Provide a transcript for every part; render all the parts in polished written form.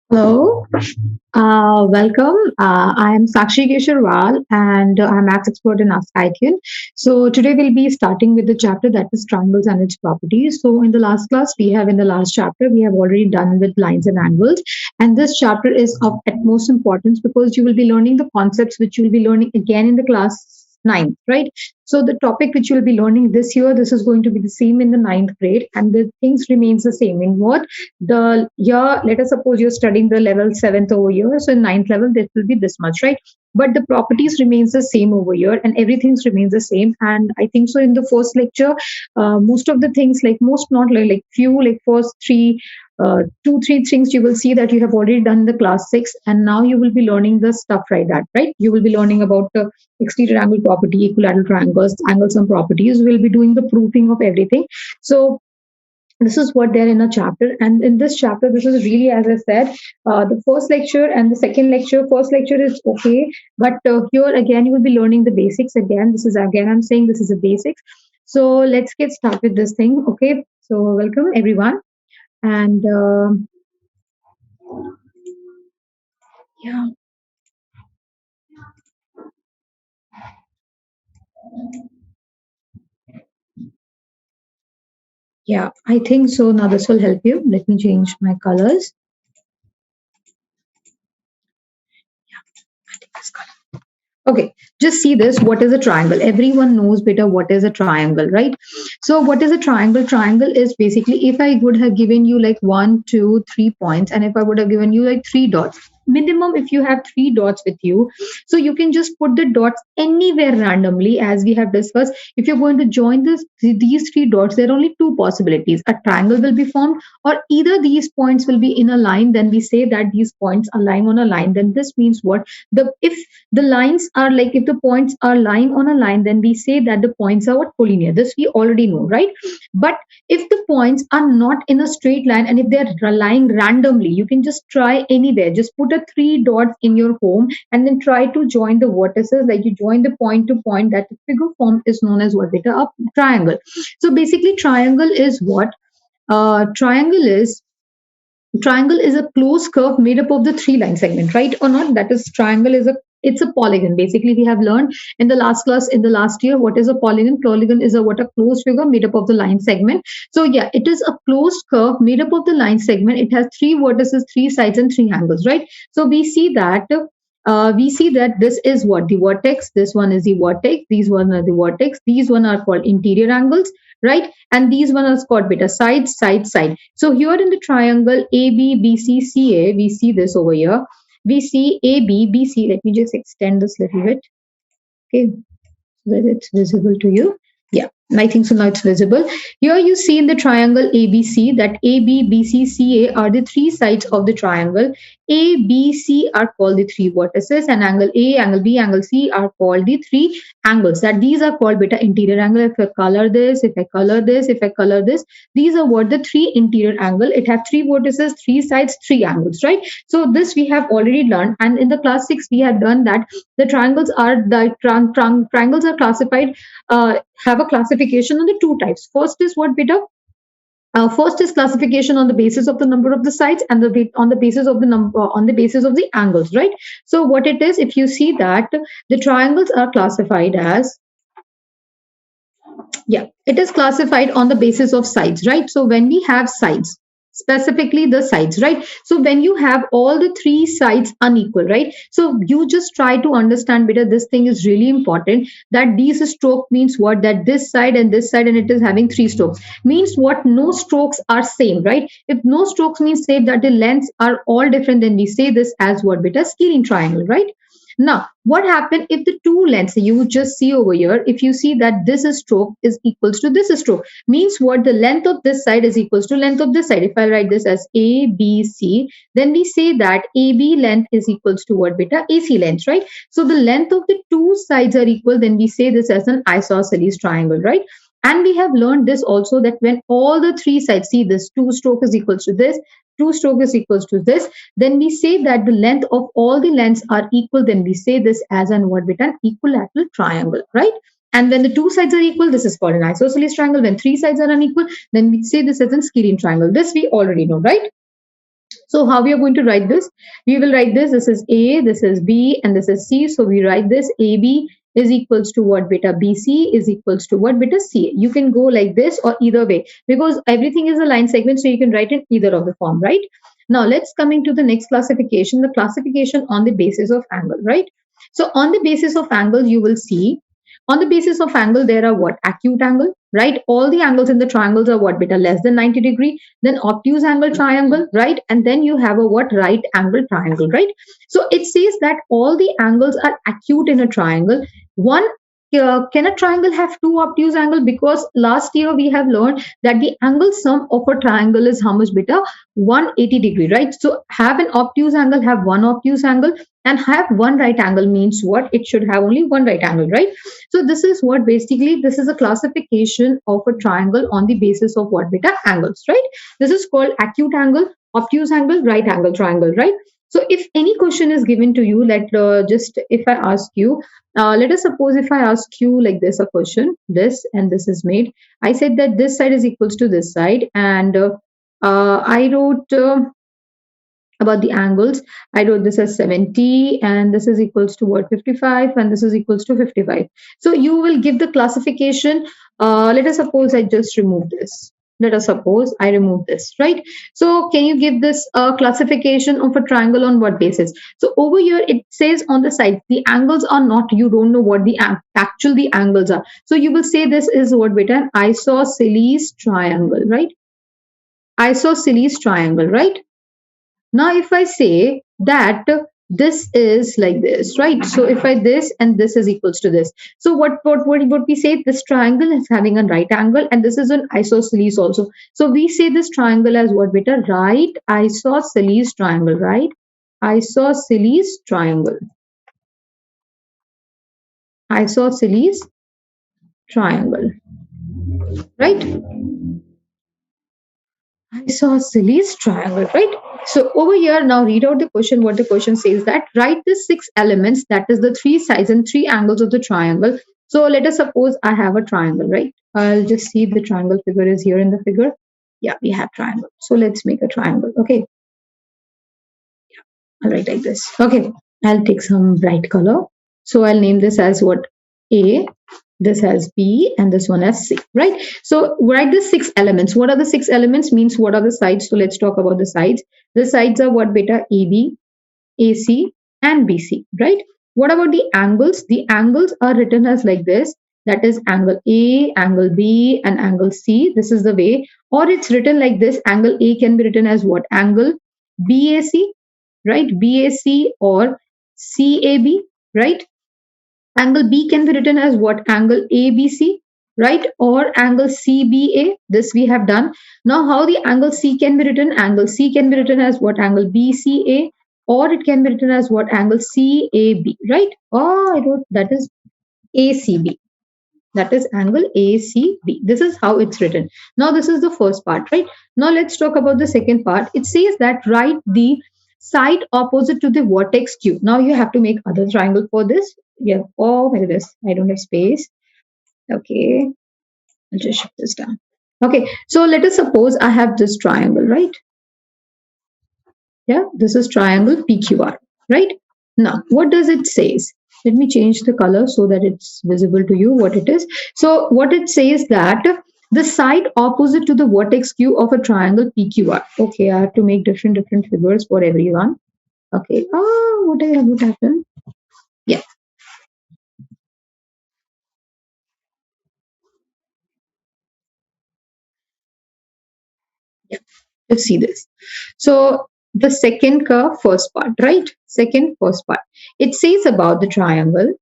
Hello, welcome. I am Sakshi Kesharwal and I'm maths expert in AskIITian. So today we'll be starting with the chapter that is triangles and its properties. So in the last class, in the last chapter, we have already done with lines and angles. And this chapter is of utmost importance because you will be learning the concepts which you will be learning again in the class 9th, right? So the topic which you'll be learning this year, this is going to be the same in the ninth grade and the things remains the same. In what? The year, let us suppose you're studying the level 7th over here, so in ninth level that will be this much, right? But the properties remains the same over here and everything remains the same. And I think so in the first lecture, most of the things, like most, not like few, like first three, two three things you will see that you have already done in the class 6, and now you will be learning the stuff, right? You will be learning about the exterior angle property, equilateral triangles, angle sum properties. We'll be doing the proofing of everything. So this is what they're in a chapter, and in this chapter this is really, as I said, the first lecture and the second lecture. First lecture is okay, but here again you will be learning the basics again. This is again, I'm saying this is a basics. So let's get started with this thing. Okay, so welcome everyone. And yeah, yeah, I think so. Now this will help you. Let me change my colors. I think this color. Okay, just see this. What is a triangle? Everyone knows better what is a triangle, right? So, what is a triangle? Triangle is basically, if I would have given you like 1, 2, 3 points, and if I would have given you like three dots, minimum if you have three dots with you, so you can just put the dots anywhere randomly, as we have discussed. If you're going to join these three dots, there are only two possibilities: a triangle will be formed, or either these points will be in a line. Then we say that these points are lying on a line. Then this means what? The if the lines are like, if the points are lying on a line, then we say that the points are what? Collinear. This we already know, right? But if the points are not in a straight line and if they're lying randomly, you can just try anywhere. Just put a three dots in your home and then try to join the vertices, like you join the point to point. That figure form is known as what? Beta, a triangle. So basically triangle is what? Triangle is a closed curve made up of the three line segment, right or not? That is, triangle is a, it's a polygon. Basically, we have learned in the last class, in the last year, what is a polygon. Polygon is a what? A closed figure made up of the line segment. So yeah, it is a closed curve made up of the line segment. It has three vertices, three sides, and three angles, right? So we see that this is what? The vertex. This one is the vertex. These one are the vertex. These one are called interior angles, right? And these one are called beta, side, side, side. So here in the triangle ABBCCA, we see this over here. We see ABBC. Let me just extend this little bit. Okay, so that it's visible to you. Yeah, I think so. Now it's visible. Here you see in the triangle ABC that ABBCCA are the three sides of the triangle. ABC are called the three vertices, and angle A, angle B, angle C are called the three angles. That these are called beta interior angle. If I color this, if I color this, if I color this, these are what? The three interior angle. It have three vertices, three sides, three angles, right? So this we have already learned, and in the class 6 we have done that the triangles are classified, have a classification on the two types. First is what, beta? First is classification on the basis of the number of the sides, and on the basis of the number, on the basis of the angles, right? So what it is, if you see that the triangles are classified as, yeah, it is classified on the basis of sides, right? So when we have sides, specifically the sides, right? So when you have all the three sides unequal, right? So you just try to understand better. This thing is really important, that these stroke means what? That this side and this side, and it is having three strokes, means what? No strokes are same, right? If no strokes means say that the lengths are all different, then we say this as what? Beta, scaling triangle, right? Now, what happened if the two lengths, you just see over here, if you see that this stroke is equals to this stroke, means what? The length of this side is equals to length of this side. If I write this as ABC, then we say that AB length is equals to what? Beta, AC length, right? So the length of the two sides are equal, then we say this as an isosceles triangle, right? And we have learned this also, that when all the three sides, see this two stroke is equals to this, two stroke is equals to this, then we say that the length of all the lengths are equal, then we say this as an what? Beta, an equilateral triangle, right? And when the two sides are equal, this is called an isosceles triangle. When three sides are unequal, then we say this as a scalene triangle. This we already know, right? So how we are going to write this? We will write this. This is A, this is B, and this is C. So we write this AB is equals to what beta BC is equals to what beta CA. You can go like this or either way because everything is a line segment. So you can write in either of the form, right? Now let's coming to the next classification, the classification on the basis of angle, right? So on the basis of angle, you will see on the basis of angle, there are what? Acute angle, right? All the angles in the triangles are what? Beta less than 90 degree. Then obtuse angle triangle, right? And then you have a what? Right angle triangle, right? So it says that all the angles are acute in a triangle. One, can a triangle have two obtuse angle? Because last year we have learned that the angle sum of a triangle is how much beta? 180 degree, right? So have an obtuse angle, have one obtuse angle, and have one right angle means what? It should have only one right angle, right? So this is what basically this is a classification of a triangle on the basis of what beta angles, right? This is called acute angle, obtuse angle, right angle triangle, right? So if any question is given to you, just if I ask you, let us suppose if I ask you like this a question, this and this is made. I said that this side is equals to this side, and I wrote about the angles. I wrote this as 70 and this is equals to what 55 and this is equals to 55. So you will give the classification. Let us suppose I just remove this. Let us suppose I remove this, right? So can you give this classification of a triangle on what basis? So over here it says on the side the angles are not, you don't know what the actual the angles are. So you will say this is what beta an isosceles triangle, right? Isosceles triangle, right? Now, if I say that this is like this, right? So if I this and this is equals to this. So what we say? This triangle is having a right angle and this is an isosceles also. So we say this triangle as what beta? Right isosceles triangle, right? Isosceles triangle. Isosceles triangle, right? Isosceles triangle, right? So over here, now read out the question. What the question says that write the 6 elements, that is the 3 sides and 3 angles of the triangle. So let us suppose I have a triangle, right? I'll just see the triangle figure is here in the figure. Yeah, we have triangle. So let's make a triangle. Okay. Yeah, I'll write like this. Okay. I'll take some bright color. So I'll name this as what? A. This has B and this one has C, right? So write the 6 elements. What are the 6 elements? Means what are the sides? So let's talk about the sides. The sides are what beta? AB, AC and BC, right? What about the angles? The angles are written as like this. That is angle A, angle B and angle C. This is the way. Or it's written like this. Angle A can be written as what? Angle BAC, right? BAC or CAB, right? Angle B can be written as what? Angle ABC, right? Or angle CBA. This we have done. Now, how the angle C can be written? Angle C can be written as what? Angle BCA, or it can be written as what? Angle CAB, right? Oh, I wrote that is ACB. That is angle ACB. This is how it's written. Now, this is the first part, right? Now, let's talk about the second part. It says that write the side opposite to the vertex Q. Now, you have to make other triangle for this. Yeah. Oh my goodness, I don't have space. Okay, I'll just shift this down. Okay, so let us suppose I have this triangle, right? Yeah, this is triangle PQR, right? Now, what does it says? Let me change the color so that it's visible to you what it is. So what it says that the side opposite to the vertex Q of a triangle PQR. Okay, I have to make different figures for everyone. Okay. Oh, what happened? Yeah. Yeah, let's see this. So the second curve, first part, right? Second, first part. It says about the triangle,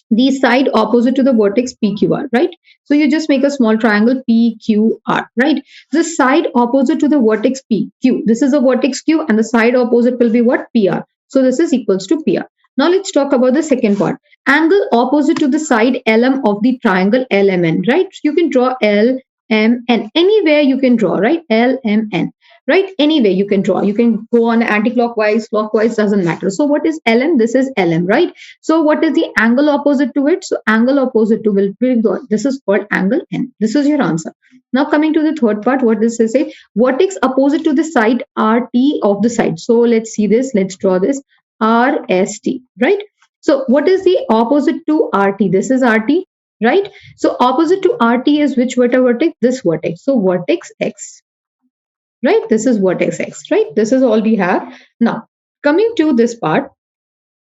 the side opposite to the vertex PQR, right? So you just make a small triangle PQR, right? The side opposite to the vertex PQ. This is a vertex Q and the side opposite will be what? PR. So this is equals to PR. Now let's talk about the second part. Angle opposite to the side LM of the triangle LMN, right? You can draw LMN. Anywhere you can draw, right? LMN. right? Any way you can draw. You can go on anti-clockwise, clockwise, doesn't matter. So what is LM? This is LM, right? So what is the angle opposite to it? So angle opposite to will be this is called angle N. This is your answer. Now coming to the third part, what does this say? Vertex opposite to the side RT of the side. So let's see this. Let's draw this RST, right? So what is the opposite to RT? This is RT, right? So opposite to RT is which vertex? This vertex. So vertex X, right? This is vertex X, right? This is all we have. Now, coming to this part,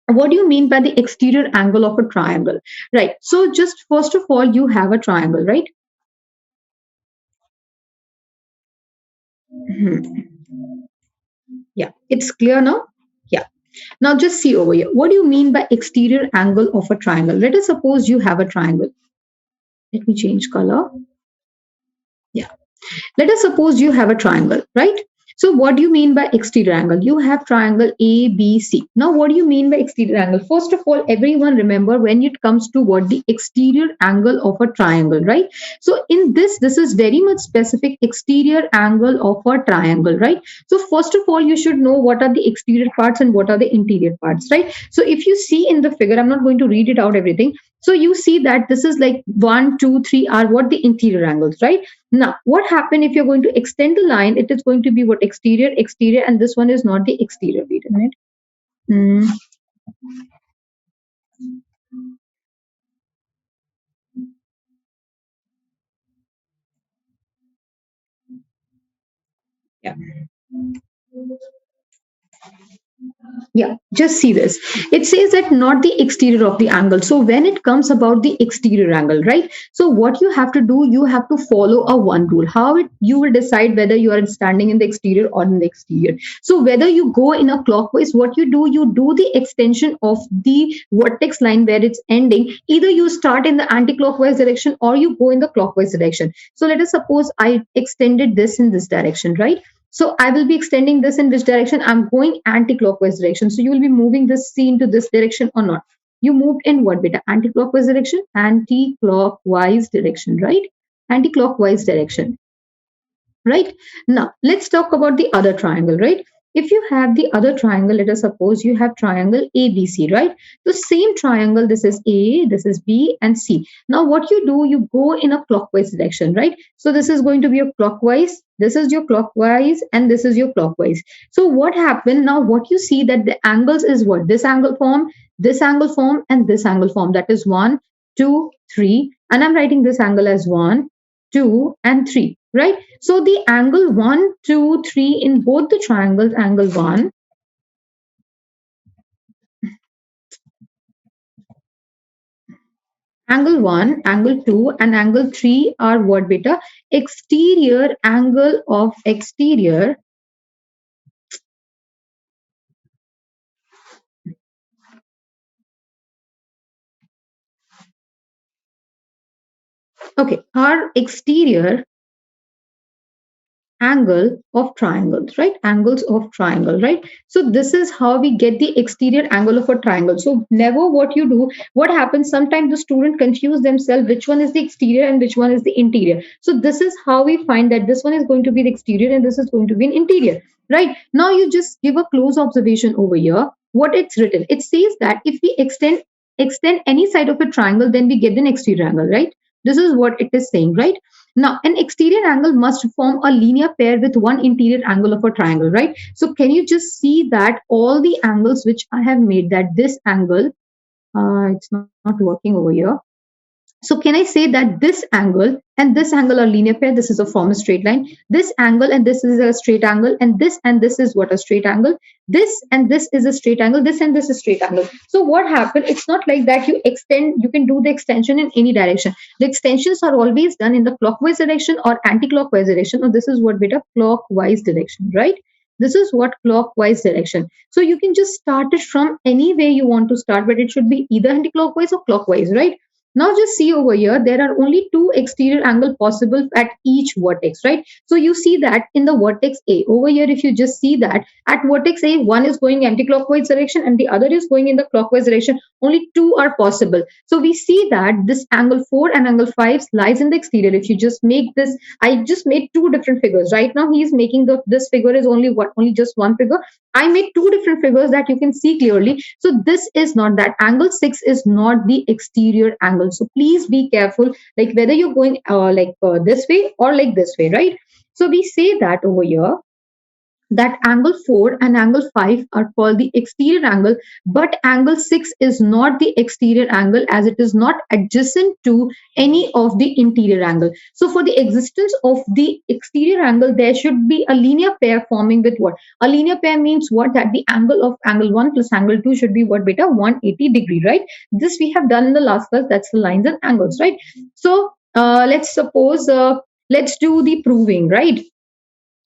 what do you mean by the exterior angle of a triangle, right? So just first of all, you have a triangle, right? Yeah, it's clear now. Yeah. Now just see over here. What do you mean by exterior angle of a triangle? Let us suppose you have a triangle. Let me change color. Yeah. Let us suppose you have a triangle, right? So what do you mean by exterior angle? You have triangle ABC. Now, what do you mean by exterior angle? First of all, everyone remember when it comes to what the exterior angle of a triangle, right? So in this is very much specific exterior angle of a triangle, right? So first of all, you should know what are the exterior parts and what are the interior parts, right? So if you see in the figure, I'm not going to read it out everything. So you see that this is like 1, 2, 3 are what the interior angles, right? Now, what happened if you're going to extend the line? It is going to be what exterior, exterior, and this one is not the exterior. Wait a minute. Hmm. Yeah. Yeah, just see this. It says that not the exterior of the angle. So when it comes about the exterior angle, right? So what you have to do, you have to follow a one rule. How it you will decide whether you are standing in the exterior or in the exterior. So whether you go in a clockwise, what you do the extension of the vertex line where it's ending. Either you start in the anti-clockwise direction or you go in the clockwise direction. So let us suppose I extended this in this direction, right? So I will be extending this in which direction? I'm going anti-clockwise direction. So you will be moving this C into this direction or not? You moved in what beta? Anti-clockwise direction? Anti-clockwise direction, right? Anti-clockwise direction, right? Now, let's talk about the other triangle, right? If you have the other triangle, let us suppose you have triangle ABC, right? The same triangle, this is A, this is B, and C. Now, what you do, you go in a clockwise direction, right? So this is going to be a clockwise, this is your clockwise, and this is your clockwise. So what happened now? What you see that the angles is what? This angle form, and this angle form. That is 1, 2, 3, and I'm writing this angle as 1, 2, and 3, right? So the angle 1, 2, 3 in both the triangles, angle 1, angle 2, and angle 3 are what beta? Exterior angle of exterior. Okay, are exterior angle of triangles, right? Angles of triangle, right? So this is how we get the exterior angle of a triangle. So never what you do, what happens, sometimes the student confuse themselves which one is the exterior and which one is the interior. So this is how we find that this one is going to be the exterior and this is going to be an interior, right? Now you just give a close observation over here. What it's written, it says that if we extend any side of a triangle, then we get an exterior angle, right? This is what it is saying, right? Now, an exterior angle must form a linear pair with one interior angle of a triangle, right? So can you just see that all the angles which I have made, that this angle, it's not working over here. So can I say that this angle and this angle are linear pair? This is a form a straight line. This angle and this is a straight angle, and this is what a straight angle. This and this is a straight angle. This and this is straight angle. So what happened? It's not like that you extend. You can do the extension in any direction. The extensions are always done in the clockwise direction or anti-clockwise direction. Or this is what beta clockwise direction, right? This is what clockwise direction. So you can just start it from any way you want to start, but it should be either anti-clockwise or clockwise, right? Now just see over here, there are only two exterior angle possible at each vertex, right? So you see that in the vertex A over here, if you just see that at vertex A, one is going anti-clockwise direction and the other is going in the clockwise direction. Only two are possible. So we see that this angle 4 and angle 5 lies in the exterior. If you just make this, I just made two different figures. Right now he is making this figure is only just one figure. I made two different figures that you can see clearly. So this is not that. Angle 6 is not the exterior angle. So please be careful, like whether you're going this way or like this way, right? So we say that over here, that angle 4 and angle 5 are called the exterior angle, but angle 6 is not the exterior angle as it is not adjacent to any of the interior angle. So for the existence of the exterior angle, there should be a linear pair forming with what? A linear pair means what? That the angle of angle 1 plus angle 2 should be what, beta? 180 degree, right? This we have done in the last class. That's the lines and angles, right? So let's suppose, let's do the proving, right?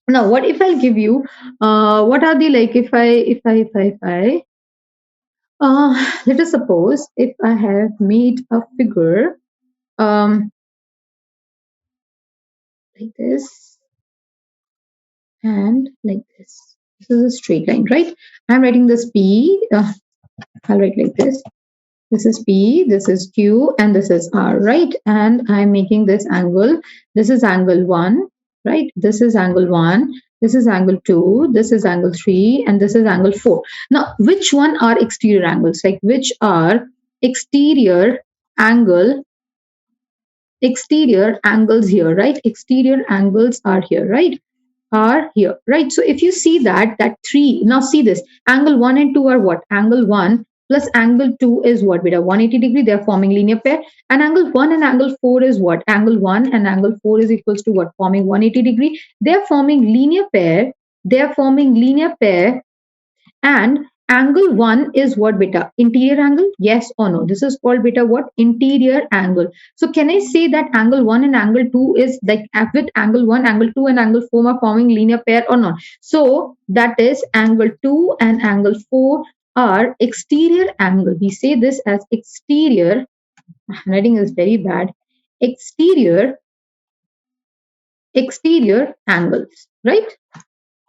Now what if I'll give you what are the, like, if I let us suppose if I have made a figure like this and like this is a straight line, right? I'm writing this P, I'll write like this. This is P, this is Q, and this is R, right? And I'm making this angle. This is angle 1, right? This is angle 1. This is angle 2. This is angle 3. And this is angle 4. Now, which one are exterior angles? Like, which are exterior angles here, right? Exterior angles are here, right? Are here, right? So if you see that 3, now see this, angle 1 and 2 are what? Angle 1 plus angle 2 is what, beta? 180 degree. They are forming linear pair. And angle 1 and angle 4 is what? Angle 1 and angle 4 is equals to what? Forming 180 degree. They are forming linear pair. They are forming linear pair. And angle 1 is what, beta? Interior angle? Yes or no? This is called, beta, what? Interior angle. So can I say that angle 1 and angle 2 is like, with angle 1, angle 2 and angle 4 are forming linear pair or not? So that is angle 2 and angle 4 are exterior angle. We say this as exterior. Writing is very bad. Exterior angles, right?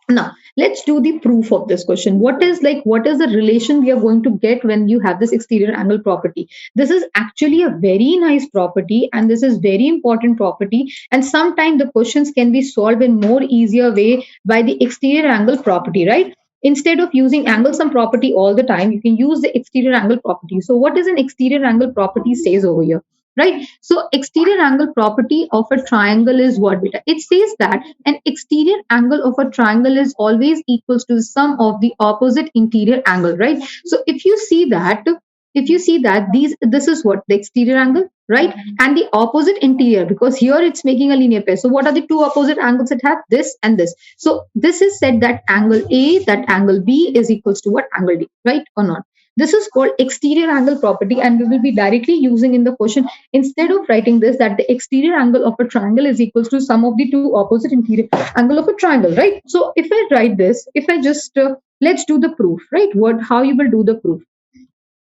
Now let's do the proof of this question. What is the relation we are going to get when you have this exterior angle property? This is actually a very nice property, and this is very important property, and sometimes the questions can be solved in more easier way by the exterior angle property, right? Instead of using angle sum property all the time, you can use the exterior angle property. So what is an exterior angle property says over here? Right? So exterior angle property of a triangle is what, beta? It says that an exterior angle of a triangle is always equals to the sum of the opposite interior angle, right? So if you see that this is what the exterior angle, right? And the opposite interior, because here it's making a linear pair. So what are the two opposite angles it have? This and this. So this is said that angle A, that angle B is equals to what? Angle D, right or not? This is called exterior angle property, and we will be directly using in the question, instead of writing this, that the exterior angle of a triangle is equals to sum of the two opposite interior angle of a triangle, right? So if I write this, if I just let's do the proof, right? How you will do the proof?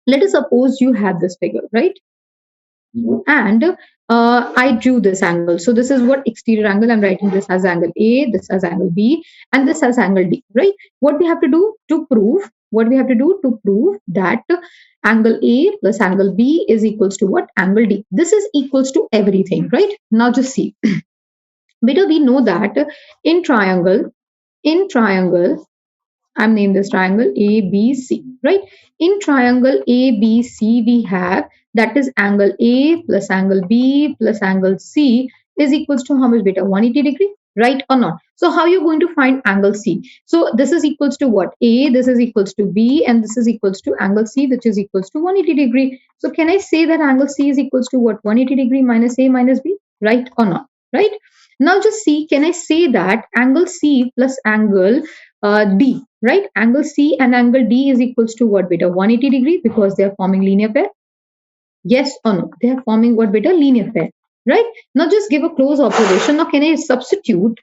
Let us suppose you have this figure, right? And I drew this angle. So this is what exterior angle. I'm writing this as angle A, this as angle B, and this as angle D, right? What we have to do to prove? What we have to do to prove that angle A plus angle B is equals to what? Angle D. This is equals to everything, right? Now just see. Better we know that in triangle, I'm naming this triangle ABC, right? In triangle ABC, we have, that is angle A plus angle B plus angle C is equals to how much, beta? 180 degree, right or not? So how you're going to find angle C? So this is equals to what? A, this is equals to B, and this is equals to angle C, which is equals to 180 degree. So can I say that angle C is equals to what? 180 degree minus A minus B, right or not? Right? Now just see, can I say that angle C plus angle D, right? Angle C and angle D is equals to what, beta? 180 degree, because they are forming linear pair. Yes or no? They are forming what, beta? Linear pair, right? Now just give a close observation. Now can I substitute?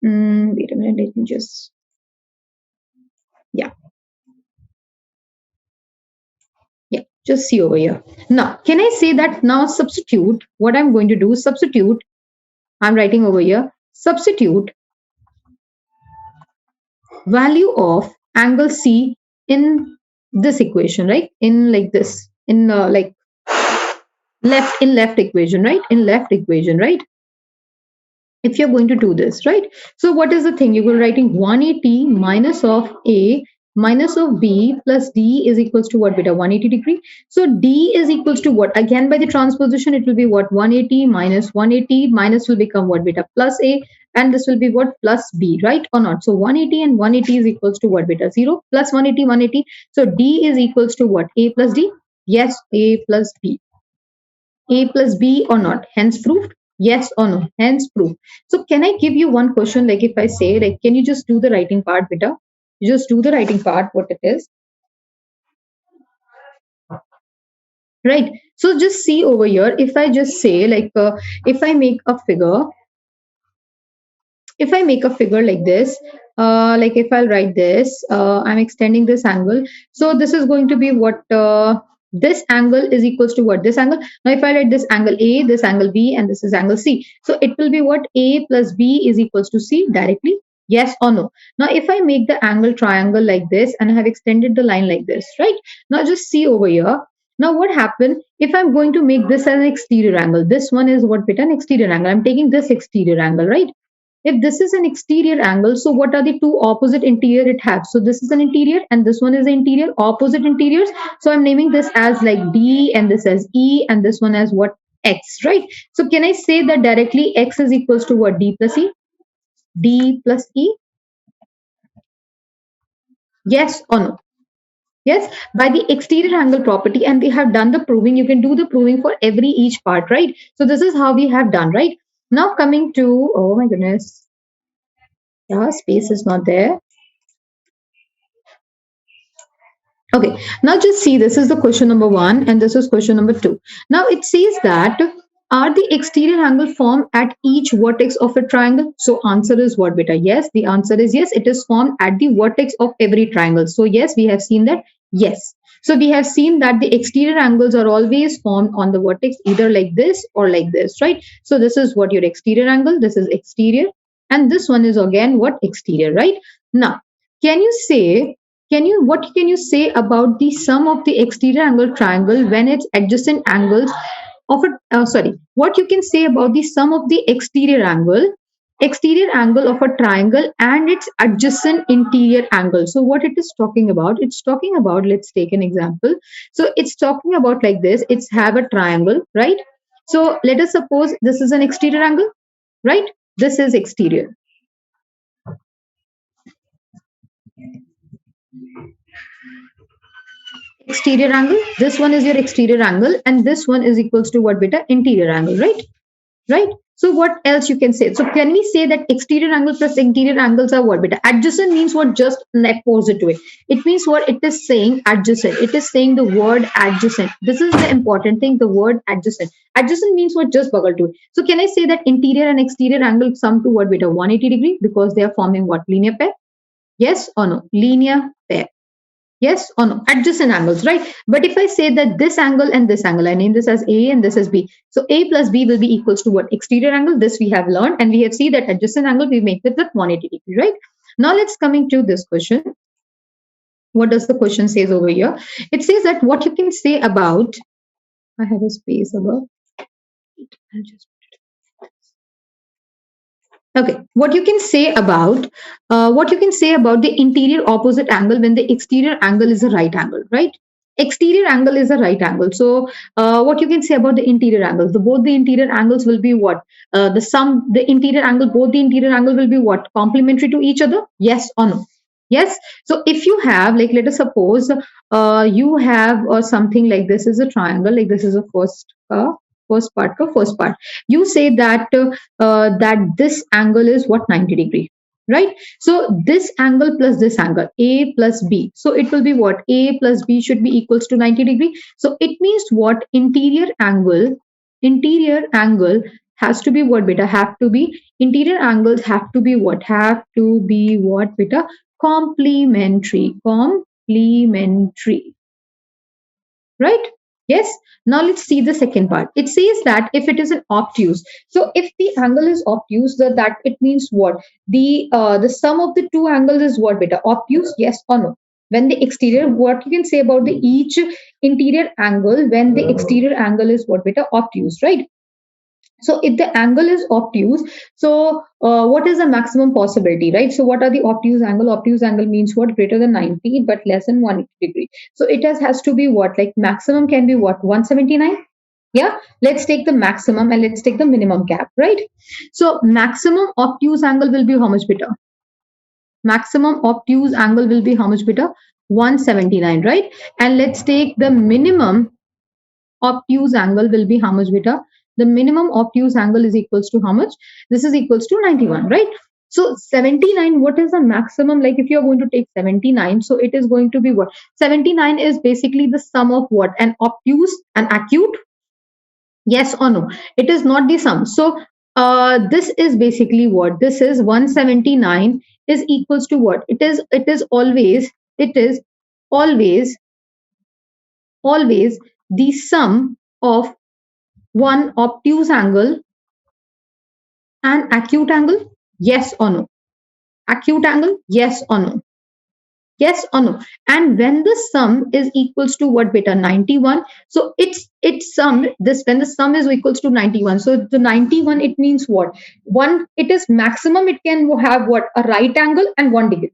Wait a minute, let me just, yeah. Yeah, just see over here. Now, can I say that now substitute? What I'm going to do is substitute. I'm writing over here. Substitute value of angle C in this equation, right? In like this, in like left equation, right? In left equation, right? If you're going to do this, right? So what is the thing? You're writing 180 minus of A minus of B plus D is equals to what, beta? 180 degree. So D is equals to what? Again, by the transposition, it will be what? 180 minus 180 minus will become what, beta? Plus A, and this will be what? Plus B, right or not? So 180 and 180 is equals to what, beta? 0 plus 180, 180. So D is equals to what? A plus D? Yes, A plus B. A plus B or not? Hence proved. Yes or no? Hence proved. So can I give you one question? Like if I say, like, can you just do the writing part, beta? You just do the writing part, what it is. Right. So just see over here. If I just say, like, if I make a figure, if I make a figure like this, like if I'll write this, I'm extending this angle. So this is going to be what, this angle is equals to what, this angle. Now if I write this angle A, this angle B, and this is angle C. So it will be what, A plus B is equals to C directly. Yes or no? Now if I make the angle triangle like this and I have extended the line like this, right? Now just see over here. Now what happened if I'm going to make this as an exterior angle? This one is what, bit an exterior angle. I'm taking this exterior angle, right? If this is an exterior angle, so what are the two opposite interior it has? So this is an interior and this one is the interior, opposite interiors. So I'm naming this as like D and this as E and this one as what, X, right? So can I say that directly X is equals to what, D plus E? D plus E? Yes or no? Yes, by the exterior angle property, and we have done the proving. You can do the proving for every each part, right? So this is how we have done, right? Now coming to, oh my goodness, yeah, space is not there. Okay, now just see, this is the question number 1 and this is question number 2. Now it says that are the exterior angle formed at each vertex of a triangle? So answer is what, beta? Yes, the answer is yes, it is formed at the vertex of every triangle. So yes, we have seen that. Yes. So we have seen that the exterior angles are always formed on the vertex either like this or like this, right? So this is what your exterior angle, this is exterior, and this one is again what, exterior, right? Now, can you say, what can you say about the sum of the exterior angle triangle when its adjacent angles of a what you can say about the sum of the exterior angle of a triangle and its adjacent interior angle? So what it is talking about, it's talking about, let's take an example. So it's talking about like this, it's have a triangle, right? So let us suppose this is an exterior angle, right? This is exterior. Exterior angle, this one is your exterior angle and this one is equals to what, beta? Interior angle, right? Right. So what else you can say? So can we say that exterior angle plus interior angles are what, beta? Adjacent means what? Just opposite to it. It means what? It is saying adjacent. It is saying the word adjacent. This is the important thing, the word adjacent. Adjacent means what? Just bugle to it. So can I say that interior and exterior angle sum to what, beta? 180 degree, because they are forming what? Linear pair. Yes or no? Linear pair. Yes or no? Adjacent angles, right? But if I say that this angle and this angle, I name this as A and this as B. So A plus B will be equals to what? Exterior angle. This we have learned, and we have seen that adjacent angle we make with 180 degree, right? Now let's coming to this question. What does the question says over here? It says that what you can say about, I have a space above. I'll just Okay, what you can say about the interior opposite angle when the exterior angle is a right angle, right? Exterior angle is a right angle. So what you can say about the interior angles? Both the interior angles will be what? The interior angle, both the interior angle will be what? Complementary to each other? Yes or no? Yes. So if you have, like, let us suppose you have something like this is a triangle, like this is a first part. You say that that this angle is what, 90 degree, right? So this angle plus this angle, A plus B. So it will be what? A plus B should be equals to 90 degree. So it means what? Interior angle has to be what, beta? Have to be, interior angles have to be what? Have to be what, beta? Complementary. right? Yes. Now let's see the second part. It says that if it is an obtuse, so if the angle is obtuse, that it means what? The sum of the two angles is what, beta? Obtuse, yes or no? When the exterior, what you can say about the each interior angle when the exterior angle is what, beta? Obtuse, right? So if the angle is obtuse, so what is the maximum possibility, right? So what are the obtuse angle? Obtuse angle means what? Greater than 90 but less than 180 degree. So it has to be what? Like maximum can be what? 179. Yeah, let's take the maximum and let's take the minimum cap, right? So maximum obtuse angle will be how much, beta? Maximum obtuse angle will be how much, beta? 179, right? And let's take the minimum obtuse angle will be how much, beta? The minimum obtuse angle is equals to how much? This is equals to 91, right? So 79, what is the maximum? Like if you're going to take 79, so it is going to be what? 79 is basically the sum of what? An obtuse and acute? Yes or no? It is not the sum. So this is basically what? This is 179 is equals to what? It is always, always the sum of one obtuse angle and acute angle? Yes or no? Acute angle? Yes or no? Yes or no? And when the sum is equals to what, beta? 91. So it's sum this when the sum is equals to 91. So the 91, it means what? One, it is maximum, it can have what? A right angle and 1 degree.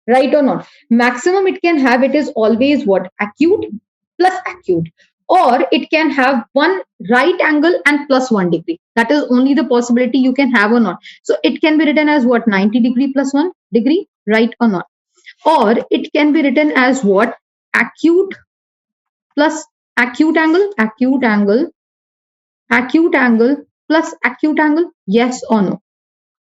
Right or not? Maximum it can have, it is always what? Acute plus acute. Or it can have one right angle and plus 1 degree. That is only the possibility you can have or not. So it can be written as what? 90 degree plus 1 degree, right or not? Or it can be written as what? Acute plus acute angle plus acute angle. Yes or no?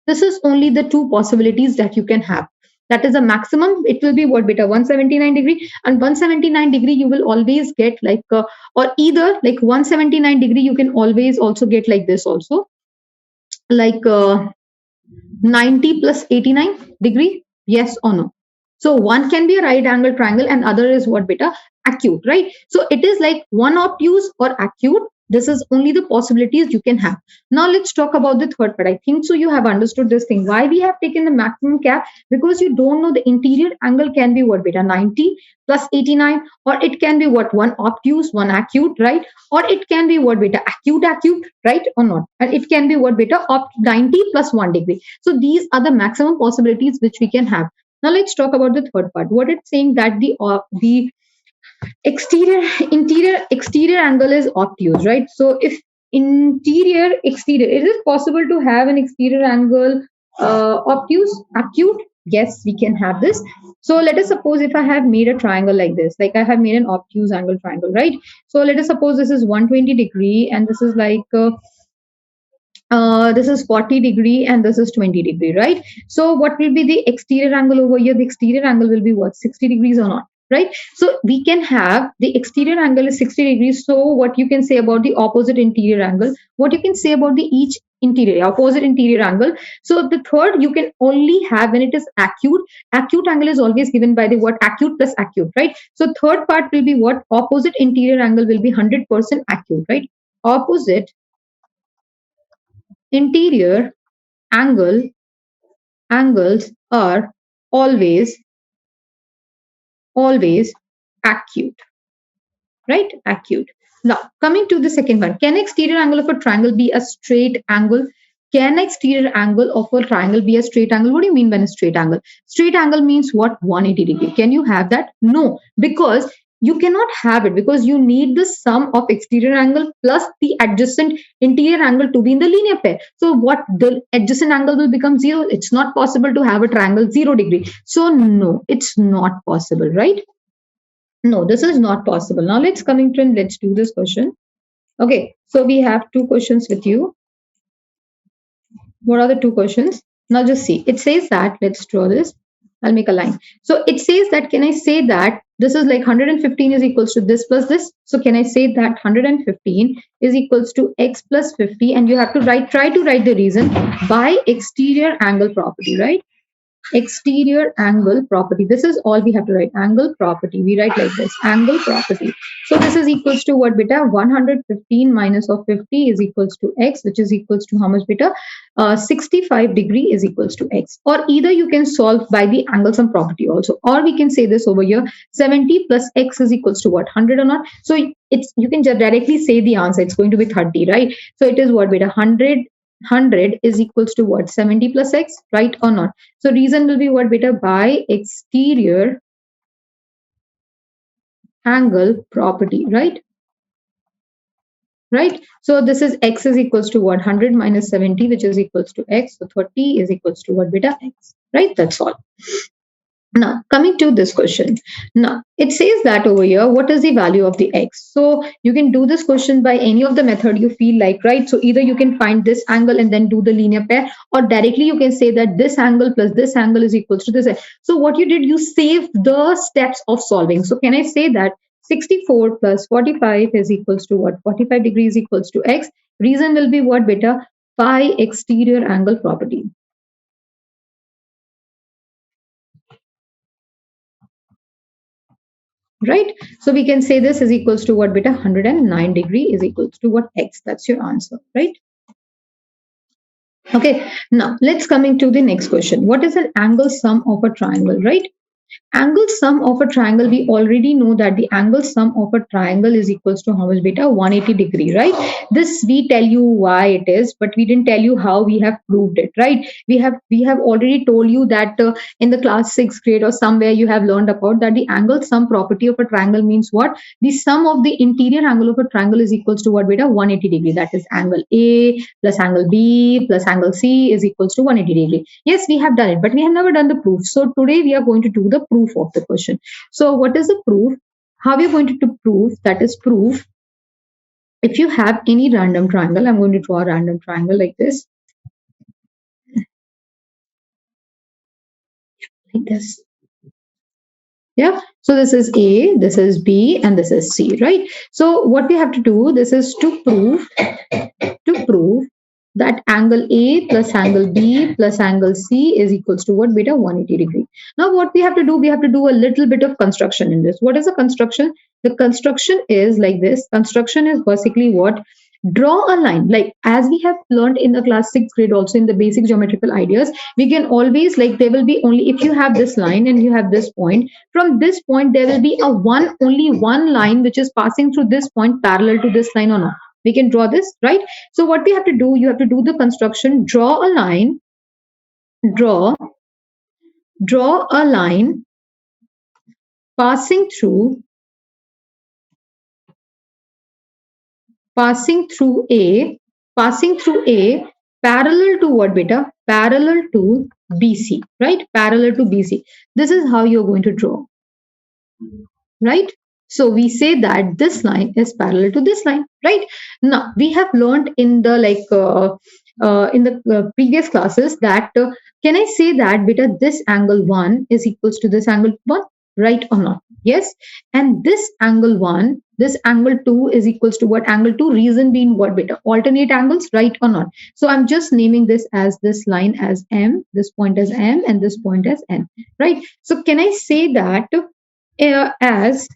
This is only the two possibilities that you can have. That is a maximum. It will be what, beta? 179 degree, and 179 degree you will always get like or either like 179 degree you can always also get like this also, like 90 plus 89 degree. Yes or no? So one can be a right angle triangle and other is what, beta? Acute, right? So it is like one obtuse or acute. This is only the possibilities you can have. Now let's talk about the third part. I think so you have understood this thing. Why we have taken the maximum cap? Because you don't know the interior angle can be what, beta? 90 plus 89, or it can be what? One obtuse, one acute, right? Or it can be what, beta? Acute, right or not? And it can be what, beta? 90 plus 1 degree. So these are the maximum possibilities which we can have. Now let's talk about the third part. What it's saying that the exterior angle is obtuse, right? So if exterior, is it possible to have an exterior angle obtuse, acute? Yes, we can have this. So let us suppose if I have made a triangle like this, like I have made an obtuse angle triangle, right? So let us suppose this is 120 degree and this is like this is 40 degree and this is 20 degree, right? So what will be the exterior angle over here? The exterior angle will be what? 60 degrees or not, right? So we can have the exterior angle is 60 degrees. So what you can say about the opposite interior angle? What you can say about the each opposite interior angle? So the third you can only have when it is acute. Acute angle is always given by the what? Acute plus acute, right? So third part will be what? Opposite interior angle will be 100% acute, right? Opposite interior angles are always acute, right? Acute. Now coming to the second one, can exterior angle of a triangle be a straight angle? Can exterior angle of a triangle be a straight angle? What do you mean by a straight angle? Straight angle means what? 180 degree. Can you have that? No, because you cannot have it, because you need the sum of exterior angle plus the adjacent interior angle to be in the linear pair. So what? The adjacent angle will become 0. It's not possible to have a triangle 0 degree. So no, it's not possible, right? No, this is not possible. Now let's do this question. Okay, so we have two questions with you. What are the two questions? Now just see. It says that, let's draw this. I'll make a line. So it says that, can I say that this is like 115 is equals to this plus this? So can I say that 115 is equals to x plus 50? And you have to try to write the reason by exterior angle property, right? exterior angle property. This is all we have to write. Angle property. We write like this. Angle property. So this is equals to what, beta? 115 minus of 50 is equals to x, which is equals to how much, beta? 65 degree is equals to x. Or either you can solve by the angle sum property also. Or we can say this over here. 70 plus x is equals to what? 100 or not? So it's, you can just directly say the answer. It's going to be 30, right? So it is what, beta? 100 is equals to what? 70 plus x, right or not? So reason will be what, beta? By exterior angle property, right? Right. So this is x is equals to what? 100 minus 70, which is equals to x. So 30 is equals to what, beta? X, right? That's all. Now, coming to this question. Now, it says that over here, what is the value of the x? So you can do this question by any of the method you feel like, right? So either you can find this angle and then do the linear pair, or directly you can say that this angle plus this angle is equals to this. So what you did, you saved the steps of solving. So can I say that 64 plus 45 is equals to what? 45 degrees equals to x. Reason will be what, beta? By exterior angle property. Right? So we can say this is equals to what, beta? 109 degree is equals to what, x. That's your answer, right? Okay, now let's coming to the next question. What is an angle sum of a triangle, right? Angle sum of a triangle, we already know that the angle sum of a triangle is equals to how much, beta? 180 degree, right? This we tell you why it is, but we didn't tell you how we have proved it, right? We have already told you that in the class 6th grade or somewhere you have learned about that the angle sum property of a triangle means what? The sum of the interior angle of a triangle is equals to what, beta? 180 degree. That is angle A plus angle B plus angle C is equals to 180 degree. Yes, we have done it, but we have never done the proof. So today we are going to do the proof of the question. So what is the proof? How we are going to prove? That is proof. If you have any random triangle, I'm going to draw a random triangle like this. Like this. Yeah. So this is A, this is B, and this is C, right? So what we have to do, this is to prove that angle A plus angle B plus angle C is equals to what, beta? 180 degree. Now what we have to do, we have to do a little bit of construction in this. What is the construction? The construction is like this. Construction is basically what? Draw a line. Like as we have learned in the class 6th grade also in the basic geometrical ideas, we can always, like, there will be only, if you have this line and you have this point, from this point there will be a only one line which is passing through this point parallel to this line or not. We can draw this, right? So what we have to do, you have to do the construction, draw a line, draw a line passing through A parallel to what, beta? Parallel to BC, right? Parallel to BC. This is how you're going to draw, right? So we say that this line is parallel to this line, right? Now we have learned in the previous classes that can I say that, beta, this angle 1 is equals to this angle 1, right or not? Yes. And this angle 1, this angle 2 is equals to what? Angle 2. Reason being what, beta? Alternate angles, right or not? So I'm just naming this as this line as M, this point as M, and this point as N, right? So can I say that as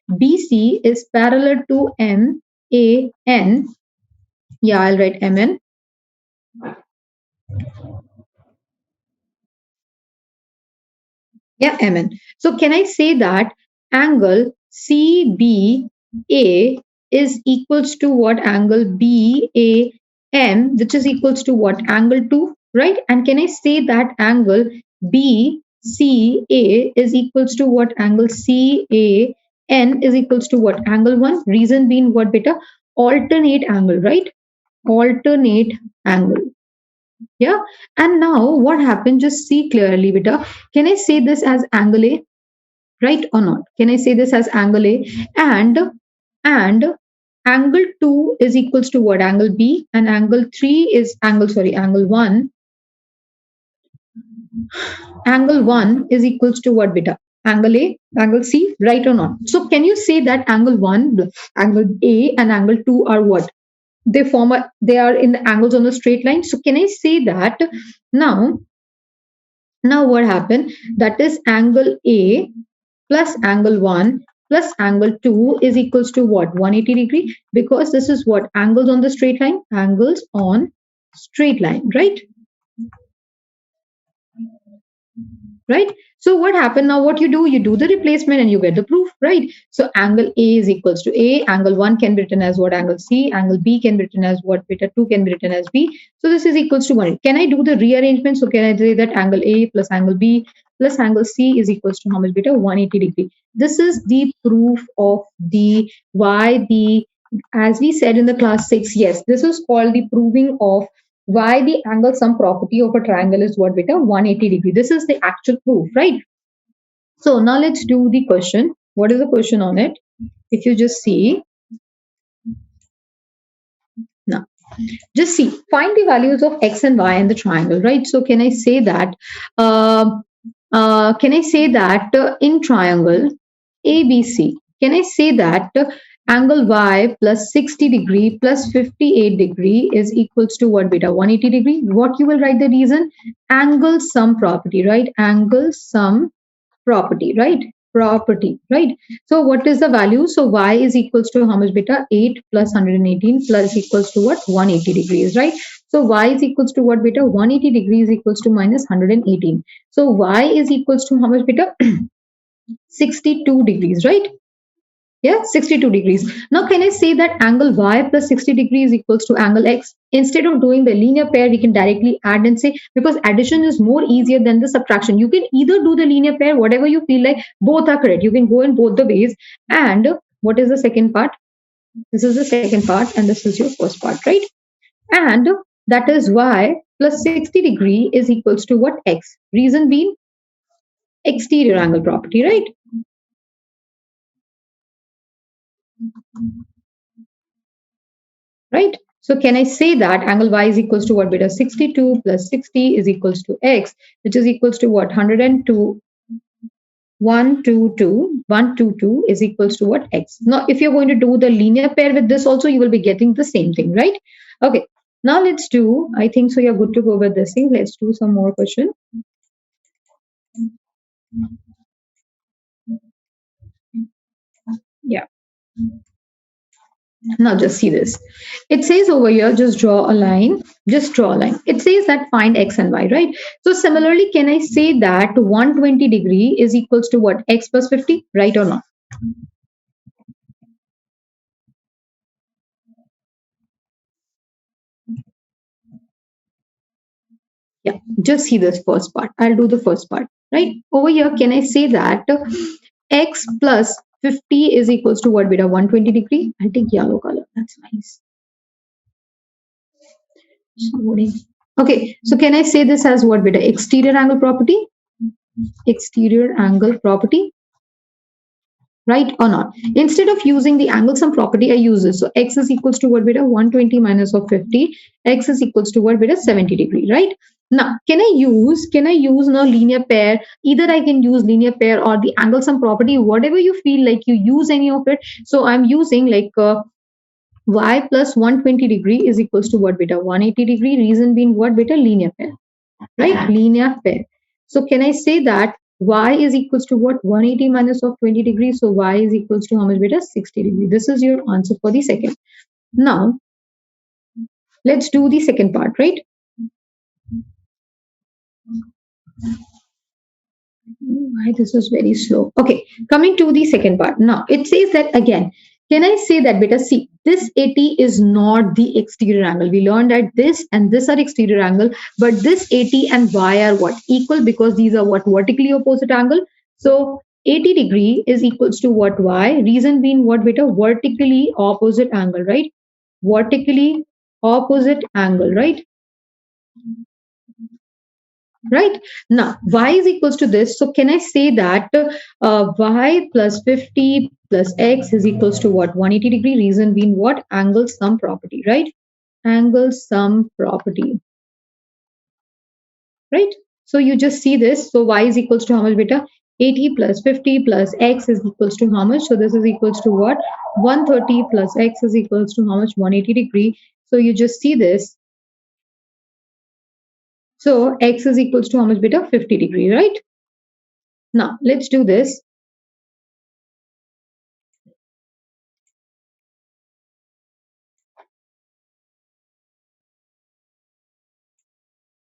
BC is parallel to MAN? Yeah, I'll write MN. Yeah, MN. So can I say that angle CBA is equals to what? Angle BAM, which is equals to what? Angle 2, right? And can I say that angle BCA is equals to what? Angle CAN is equals to what? Angle 1. Reason being what, beta? Alternate angle, right? Alternate angle. Yeah. And now what happened? Just see clearly, beta. Can I say this as angle A, right or not? Can I say this as angle A? And angle 2 is equals to what? Angle B. And angle 3 is angle 1. Angle 1 is equals to what, beta? Angle A, angle C, right or not? So can you say that angle 1, angle A, and angle 2 are what? They are in the angles on the straight line. So can I say that now Now what happened? That is angle A plus angle 1 plus angle 2 is equals to what? 180 degree, because this is what? Angles on the straight line, angles on straight line, right? Right? So what happened now? What you do the replacement and you get the proof, right? So angle A is equals to A, angle 1 can be written as what? Angle C, angle B can be written as what? Beta 2 can be written as B. So this is equals to 1. Can I do the rearrangement? So can I say that angle A plus angle B plus angle C is equals to how much? Beta 180 degree. This is the proof of the why the, as we said in the class 6, yes, this is called the proving of why the angle sum property of a triangle is what, beta? 180 degree. This is the actual proof, right? So now let's do the question. What is the question on it? If you just see, now just see, find the values of x and y in the triangle, right? So can I say that in triangle ABC, can I say that angle y plus 60 degree plus 58 degree is equals to what, beta? 180 degree. What you will write the reason? Angle sum property, right? Angle sum property, right? Property, right? So what is the value? So y is equals to how much, beta? 8 plus 118 plus equals to what? 180 degrees, right? So y is equals to what, beta? 180 degrees equals to minus 118. So y is equals to how much, beta? 62 degrees, right? Yeah, 62 degrees. Now, can I say that angle y plus 60 degrees equals to angle x? Instead of doing the linear pair, we can directly add and say, because addition is more easier than the subtraction. You can either do the linear pair, whatever you feel like, both are correct. You can go in both the ways. And what is the second part? This is the second part, and this is your first part, right? And that is y plus 60 degree is equals to what? X. Reason being exterior angle property, right? Right? So can I say that angle y is equals to what, beta? 62 plus 60 is equals to x, which is equals to what? 102, 122 is equals to what? X. Now, if you're going to do the linear pair with this also, you will be getting the same thing, right? Okay. Now let's do, I think so you're good to go with this thing. Let's do some more question. Yeah. Now just see this. It says over here, just draw a line. Just draw a line. It says that find x and y, right? So similarly, can I say that 120 degree is equals to what? X plus 50, right or not? Yeah, just see this first part. I'll do the first part, right? Over here, can I say that x plus 50 is equals to what, beta? 120 degree. I'll take yellow color. That's nice. Okay, so can I say this as what, beta? Exterior angle property? Exterior angle property, right or not? Instead of using the angle sum property, I use this. So x is equals to what, beta? 120 minus of 50. X is equals to what, beta? 70 degree, right? Now, can I use now linear pair? Either I can use linear pair or the angle sum property, whatever you feel like, you use any of it. So I'm using like y plus 120 degree is equals to what, beta? 180 degree. Reason being what, beta? Linear pair, right? Linear pair. So can I say that y is equals to what? 180 minus of 20 degrees. So y is equals to how much, beta? 60 degrees. This is your answer for the second. Now, let's do the second part, right? Why this is very slow. Okay, coming to the second part. Now, it says that again, can I say that, beta? See, this 80 is not the exterior angle. We learned that this and this are exterior angle, but this 80 and y are what? Equal, because these are what? Vertically opposite angle. So 80 degree is equals to what, y? Reason being what, beta? Vertically opposite angle, right? Vertically opposite angle, right? Right? Now, y is equals to this. So can I say that y plus 50 plus x is equals to what? 180 degree. Reason being what? Angle sum property, right? Angle sum property, right? So you just see this. So y is equals to how much, beta? 80 plus 50 plus x is equals to how much? So this is equals to what? 130 plus x is equals to how much? 180 degree. So you just see this. So x is equals to how much beta? 50 degree, right? Now let's do this.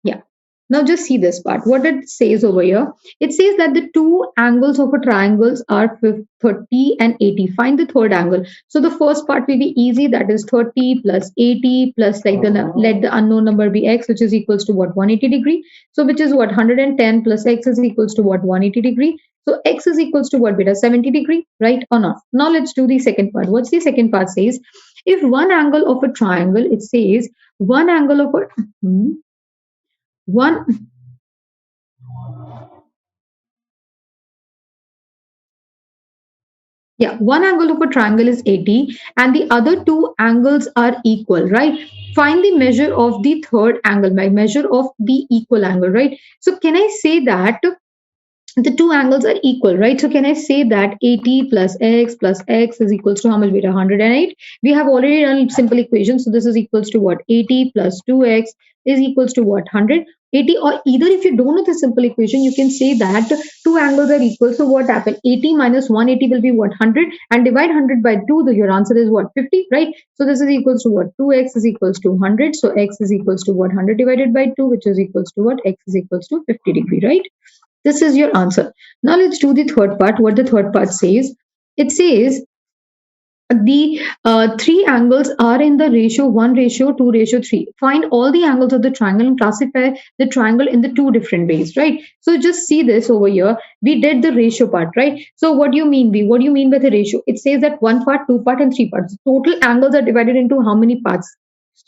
Yeah. Now just see this part. What it says over here. It says that the two angles of a triangle are 30 and 80. Find the third angle. So the first part will be easy. That is 30 plus 80 plus like let the unknown number be x, which is equals to what? 180 degree. So which is what? 110 plus x is equals to what? 180 degree. So x is equals to what beta? 70 degree, right or not? Now let's do the second part. What's the second part says? If one angle of a triangle, it says one angle of a one Yeah, one angle of a triangle is 80 and the other two angles are equal, right? Find the measure of the third angle, my measure of the equal angle, right? So can I say that the two angles are equal, right? So can I say that 80 plus x is equals to how much beta? 108. We have already done simple equations. So this is equals to what? 80 plus 2x is equals to what? 100. 80, or either if you don't know the simple equation, you can say that two angles are equal. So what happened? 80 minus 180 will be what? 100, and divide 100 by 2. Your answer is what? 50, right? So this is equals to what? 2x is equals to 100. So x is equals to what? 100 divided by 2, which is equals to what? X is equals to 50 degree, right? This is your answer. Now let's do the third part. What the third part says? It says the three angles are in the ratio 1 ratio 2 ratio 3. Find all the angles of the triangle and classify the triangle in the two different ways, right? So just see this over here. We did the ratio part, right? So what do you mean, B? What do you mean by the ratio? It says that one part, two part, and three parts. Total angles are divided into how many parts?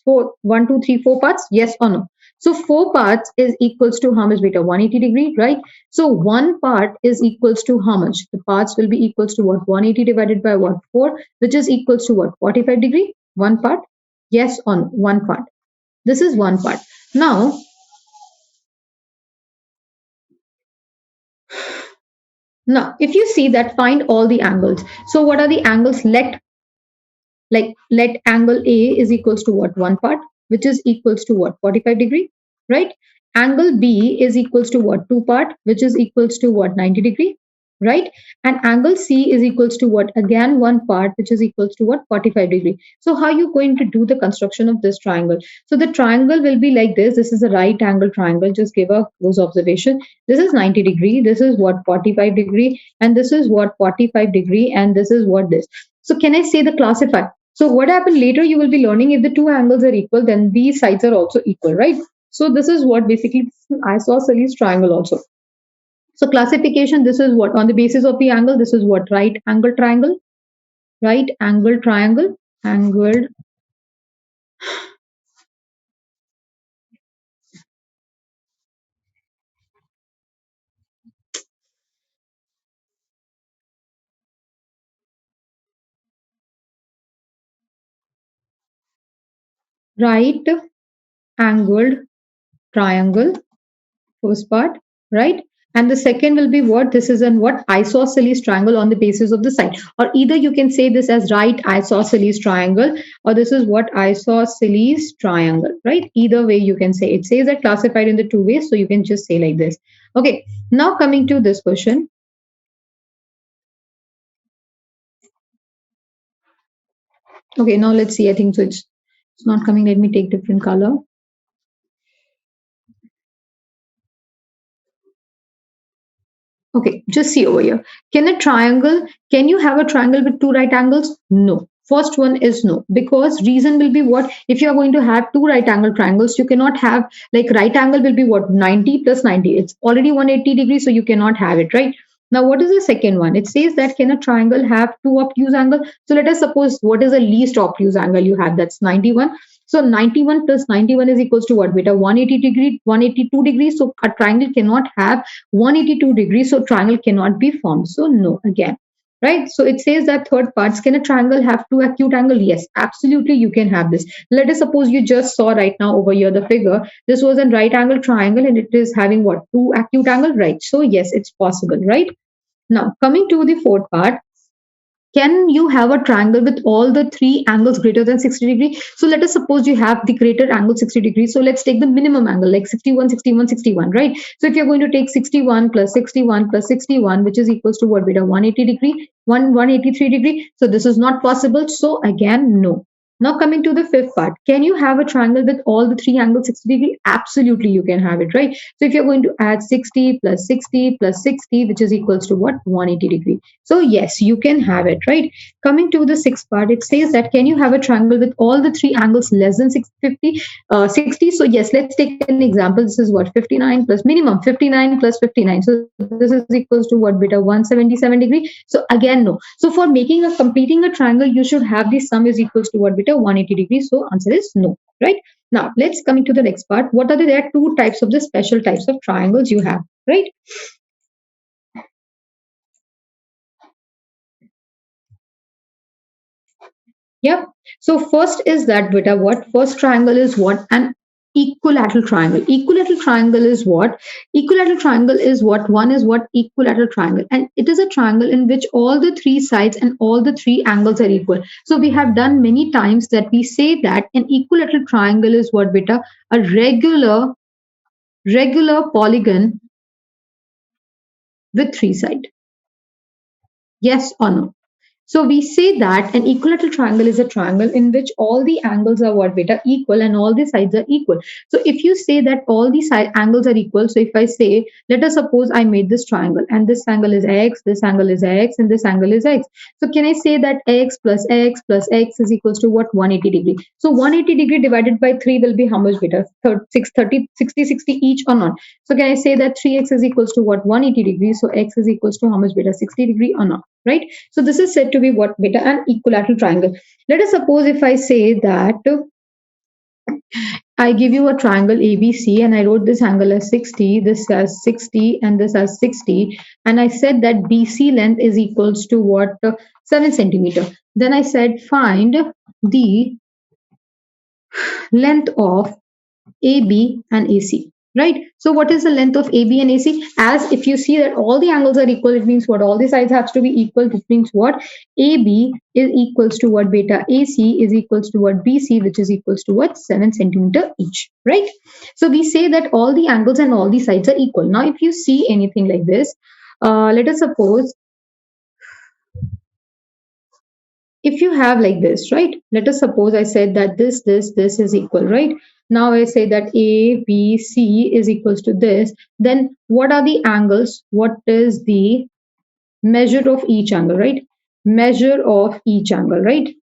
Four, 1, 2, 3, 4 parts? Yes or no? So four parts is equals to how much beta? 180 degree, right? So one part is equals to how much? The parts will be equals to what? 180 divided by what? 4, which is equals to what? 45 degree? One part? Yes or no? One part. This is one part. Now, if you see that, find all the angles. So what are the angles? Let angle A is equals to what? One part, which is equals to what? 45 degree, right? Angle B is equals to what? Two part, which is equals to what? 90 degree, right? And angle C is equals to what? Again, one part, which is equals to what? 45 degree. So how are you going to do the construction of this triangle? So the triangle will be like this. This is a right angle triangle. Just give a close observation. This is 90 degree. This is what? 45 degree. And this is what? 45 degree. And this is what this. So can I say the classify? So what happened later, you will be learning if the two angles are equal, then these sides are also equal, right? So this is what basically isosceles triangle also. So classification, this is what on the basis of the angle, this is what right angle triangle, angled right angled triangle, first part, right? And the second will be what? This is an what? Isosceles triangle on the basis of the side. Or either you can say this as right isosceles triangle, or this is what? Isosceles triangle, right? Either way you can say. It says that classified in the two ways, so you can just say like this. Okay, now coming to this question. Okay, now let's see. I think so it's not coming. Let me take different color. Okay, just see over here. Can you have a triangle with two right angles? No. First one is no, because reason will be what? If you are going to have two right angle triangles, you cannot have like right angle will be what? 90 plus 90. It's already 180 degrees, so you cannot have it, right? Now, what is the second one? It says that can a triangle have two obtuse angle? So let us suppose what is the least obtuse angle you have? That's 91. So 91 plus 91 is equals to what? Beta 180 degree, 182 degrees. So a triangle cannot have 182 degrees, so triangle cannot be formed. So no, again, right? So it says that third parts, can a triangle have two acute angle? Yes, absolutely, you can have this. Let us suppose you just saw right now over here the figure. This was a right angle triangle and it is having what? Two acute angle, right? So yes, it's possible, right? Now coming to the fourth part. can you have a triangle with all the three angles greater than 60 degree? So let us suppose you have the greater angle 60 degrees. So let's take the minimum angle like 61, 61, 61, right? So if you're going to take 61 plus 61 plus 61, which is equals to what, beta? 180 degree, 183 degree. So this is not possible. So again, no. Now coming to the fifth part, can you have a triangle with all the three angles 60 degree? Absolutely, you can have it, right? So if you're going to add 60 plus 60 plus 60, which is equals to what? 180 degree. So yes, you can have it, right? Coming to the sixth part, it says that can you have a triangle with all the three angles less than 650, 60? So yes, let's take an example. This is what? 59 plus minimum 59 plus 59. So this is equals to what, beta? 177 degree. So again, no. So for completing a triangle, you should have the sum is equals to what, beta? 180 degrees. So answer is no, right? Now let's come into the next part. What are there are two types of the special types of triangles you have, right? Yep. So first is that beta what? First triangle is what? An equilateral triangle. Equilateral triangle is what? Equilateral triangle is what? One is what? Equilateral triangle. And it is a triangle in which all the three sides and all the three angles are equal. So we have done many times that we say that an equilateral triangle is what, beta? A regular polygon with three sides. Yes or no? So we say that an equilateral triangle is a triangle in which all the angles are what, beta? Equal, and all the sides are equal. So if you say that all the side angles are equal, so if I say, let us suppose I made this triangle and this angle is x, this angle is x, and this angle is x. So can I say that x plus x plus x is equals to what? 180 degree. So 180 degree divided by 3 will be how much, beta? 630, 60, 60 each or not? So can I say that 3x is equals to what? 180 degrees. So x is equals to how much, beta? 60 degree or not? Right? So this is said to be what, beta? An equilateral triangle. Let us suppose if I say that I give you a triangle ABC and I wrote this angle as 60, this as 60, and this as 60, and I said that BC length is equals to what? 7 centimeter. Then I said find the length of AB and AC. Right? So what is the length of AB and AC? As if you see that all the angles are equal, it means what? All the sides have to be equal. It means what? AB is equals to what, beta? AC is equals to what? BC, which is equals to what? 7 centimeter each. Right? So we say that all the angles and all the sides are equal. Now if you see anything like this, let us suppose if you have like this, right? Let us suppose I said that this is equal, right? Now I say that A, B, C is equals to this. Then what are the angles? What is the measure of each angle, right? Measure of each angle, right?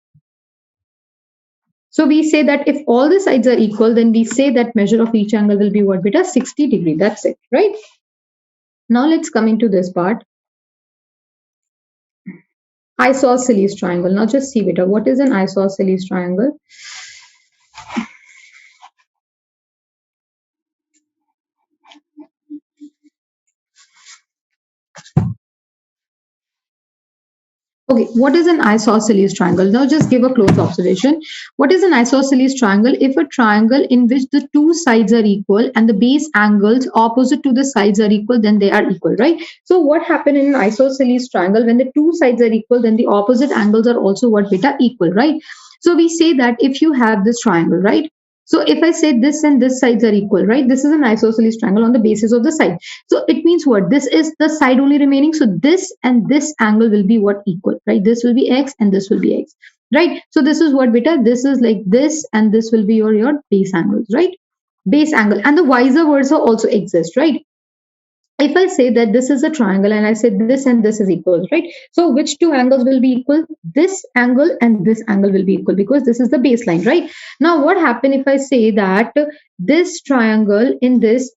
So we say that if all the sides are equal, then we say that measure of each angle will be what, beta? 60 degree. That's it, right? Now let's come into this part. Isosceles triangle. Now just see, beta, what is an isosceles triangle? Okay, what is an isosceles triangle? Now just give a close observation. What is an isosceles triangle? If a triangle in which the two sides are equal and the base angles opposite to the sides are equal, then they are equal, right? So what happened in an isosceles triangle? When the two sides are equal, then the opposite angles are also what, beta? Equal, right? So we say that if you have this triangle, right? So if I say this and this sides are equal, right? This is an isosceles triangle on the basis of the side. So it means what? This is the side only remaining. So this and this angle will be what? Equal, right? This will be x and this will be x, right? So this is what, beta? This is like this and this will be your base angles, right? Base angle, and the vice versa also exists, right? If I say that this is a triangle and I say this and this is equal, right? So which two angles will be equal? This angle and this angle will be equal because this is the baseline, right? Now what happens if I say that this triangle in this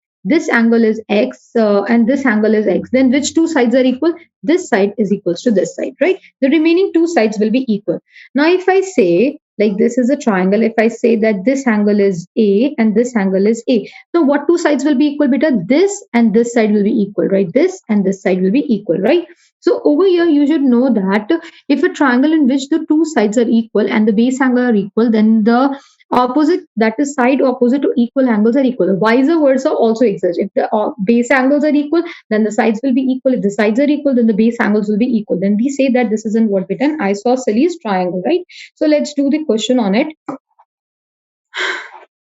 angle is x and this angle is x, then which two sides are equal? This side is equals to this side, right? The remaining two sides will be equal. Now if I say like this is a triangle, if I say that this angle is A and this angle is A, so what two sides will be equal, beta? This and this side will be equal, right? This and this side will be equal, right? So over here you should know that if a triangle in which the two sides are equal and the base angle are equal, then the opposite, that is side opposite to equal angles are equal. Vice versa also exists. If the base angles are equal, then the sides will be equal. If the sides are equal, then the base angles will be equal. Then we say that this is an what bit, an isosceles triangle, right? So let's do the question on it.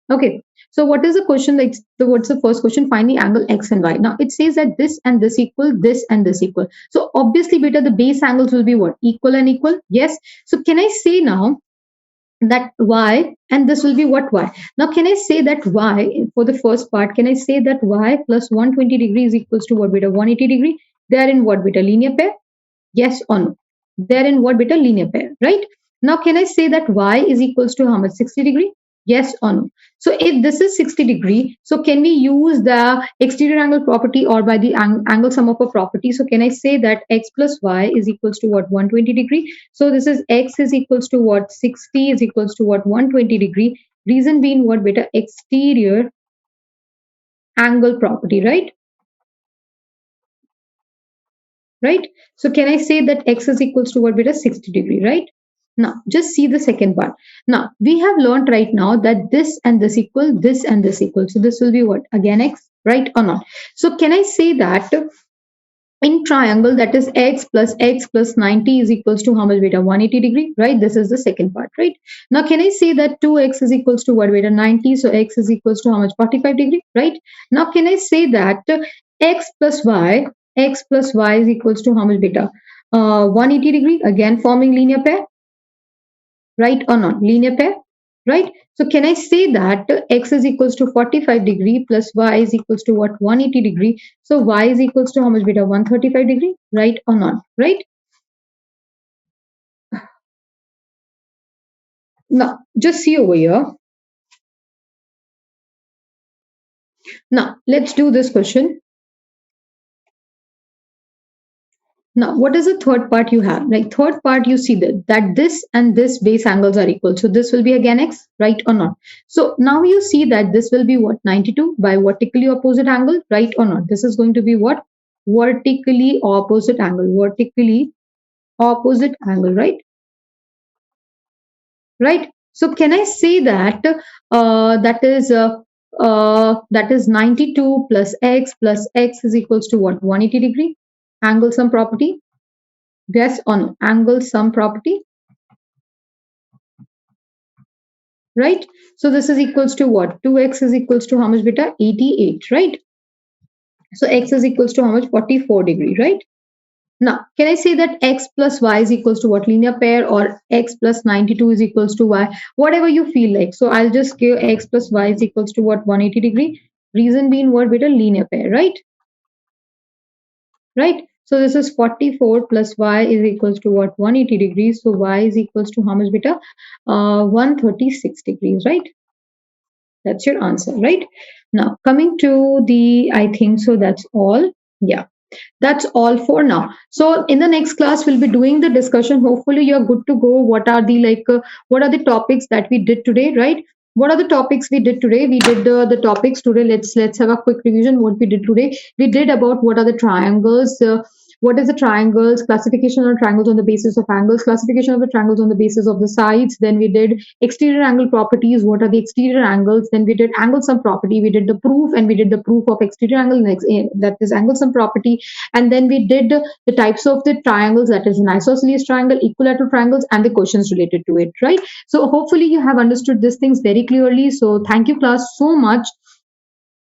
Okay, so what is the question? Like, what's the first question? Find the angle x and y. Now it says that this and this equal, this and this equal. So obviously, beta, the base angles will be what? Equal and equal. Yes. So can I say now that y and this will be what? Y. Now can I say that y for the first part? Can I say that y plus 120 degrees equals to what, beta? 180 degree. They are in what, beta? Linear pair. Yes or no? They're in what, beta? Linear pair, right? Now, can I say that y is equals to how much? 60 degree? Yes or no? So if this is 60 degree, so can we use the exterior angle property or by the angle sum of a property? So can I say that x plus y is equals to what? 120 degree. So this is x is equals to what? 60 is equals to what? 120 degree. Reason being what, beta? Exterior angle property, right? Right? So can I say that x is equals to what, beta? 60 degree, right? Now, just see the second part. Now, we have learned right now that this and this equal, this and this equal. So this will be what? Again, x, right or not? So can I say that in triangle, that is x plus 90 is equals to how much, beta? 180 degree, right? This is the second part, right? Now, can I say that 2x is equals to what, beta? 90. So x is equals to how much? 45 degree, right? Now, can I say that x plus y is equals to how much, beta? 180 degree, again forming linear pair, right or not? Linear pair, right? So can I say that x is equals to 45 degree plus y is equals to what? 180 degree. So y is equals to how much, beta? 135 degree, right or not? Right? Now, just see over here. Now, let's do this question. Now, what is the third part you have? Like third part, you see that this and this base angles are equal. So this will be again x, right or not? So now you see that this will be what? 92 by vertically opposite angle, right or not? This is going to be what? Vertically opposite angle. Vertically opposite angle, right? Right. So can I say that that is 92 plus x is equals to what? 180 degree. Angle sum property. Yes or no? Angle sum property. Right. So this is equals to what? 2x is equals to how much, beta? 88, right? So x is equals to how much? 44 degree, right? Now, can I say that x plus y is equals to what? Linear pair, or x plus 92 is equals to y? Whatever you feel like. So I'll just give x plus y is equals to what? 180 degree. Reason being what, beta? Linear pair, right? Right? So this is 44 plus y is equals to what? 180 degrees. So y is equals to how much, beta? 136 degrees, right? That's your answer, right? Now, coming to the, I think so that's all. Yeah. That's all for now. So in the next class, we'll be doing the discussion. Hopefully you're good to go. What are the what are the topics that we did today, right? What are the topics we did today? We did the topics today. Let's have a quick revision. What we did today, we did about what are the triangles, what is the triangles, classification of triangles on the basis of angles, classification of the triangles on the basis of the sides. Then we did exterior angle properties. What are the exterior angles? Then we did angle sum property. We did the proof, and we did the proof of exterior angle, that is angle sum property. And then we did the types of the triangles, that is an isosceles triangle, equilateral triangles, and the questions related to it, right? So hopefully you have understood these things very clearly. So thank you class so much.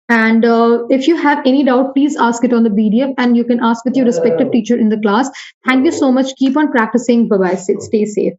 And if you have any doubt, please ask it on the PDF, and you can ask with your respective teacher in the class. Thank you so much. Keep on practicing. Bye-bye. Stay safe.